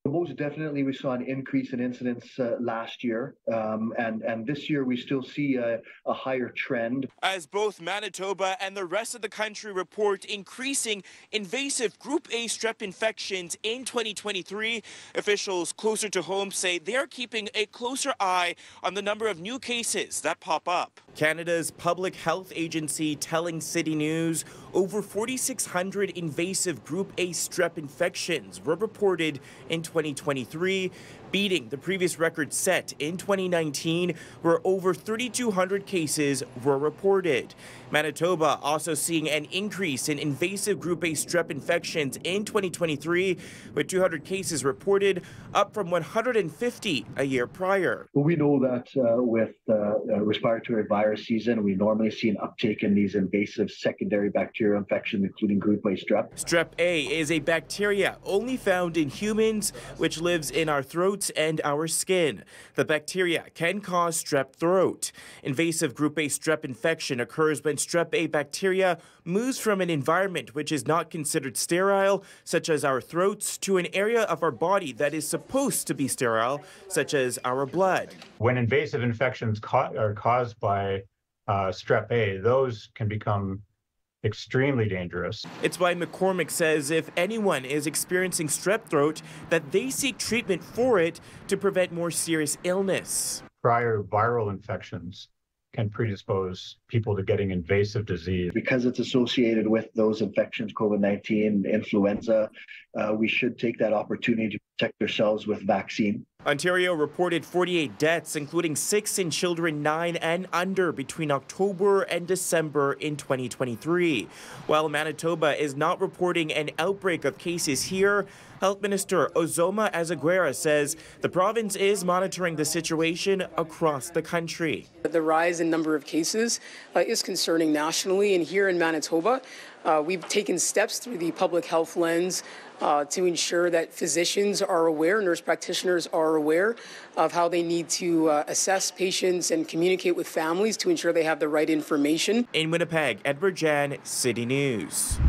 Most definitely, we saw an increase in incidents last year, and this year we still see a higher trend. As both Manitoba and the rest of the country report increasing invasive Group A strep infections in 2023, officials closer to home say they are keeping a closer eye on the number of new cases that pop up. Canada's public health agency telling City News over 4,600 invasive Group A strep infections were reported in 2023, beating the previous record set in 2019, where over 3,200 cases were reported. Manitoba also seeing an increase in invasive Group A strep infections in 2023, with 200 cases reported, up from 150 a year prior. We know that with respiratory virus season, we normally see an uptake in these invasive secondary bacterial infections, including Group A strep. Strep A is a bacteria only found in humans, which lives in our throats and our skin. The bacteria can cause strep throat. Invasive Group A strep infection occurs when strep A bacteria moves from an environment which is not considered sterile, such as our throats, to an area of our body that is supposed to be sterile, such as our blood. When invasive infections are caused by strep A, those can become extremely dangerous. It's why McCormick says if anyone is experiencing strep throat, that they seek treatment for it to prevent more serious illness. Prior viral infections can predispose people to getting invasive disease. Because it's associated with those infections, COVID-19, influenza, we should take that opportunity to protect ourselves with vaccine. Ontario reported 48 deaths, including 6 in children 9 and under between October and December in 2023. While Manitoba is not reporting an outbreak of cases here, Health Minister Ozoma Azaguera says the province is monitoring the situation across the country. The rise in number of cases is concerning nationally, and here in Manitoba, we've taken steps through the public health lens to ensure that physicians are aware, nurse practitioners are aware of how they need to assess patients and communicate with families to ensure they have the right information. In Winnipeg, Djan, City News.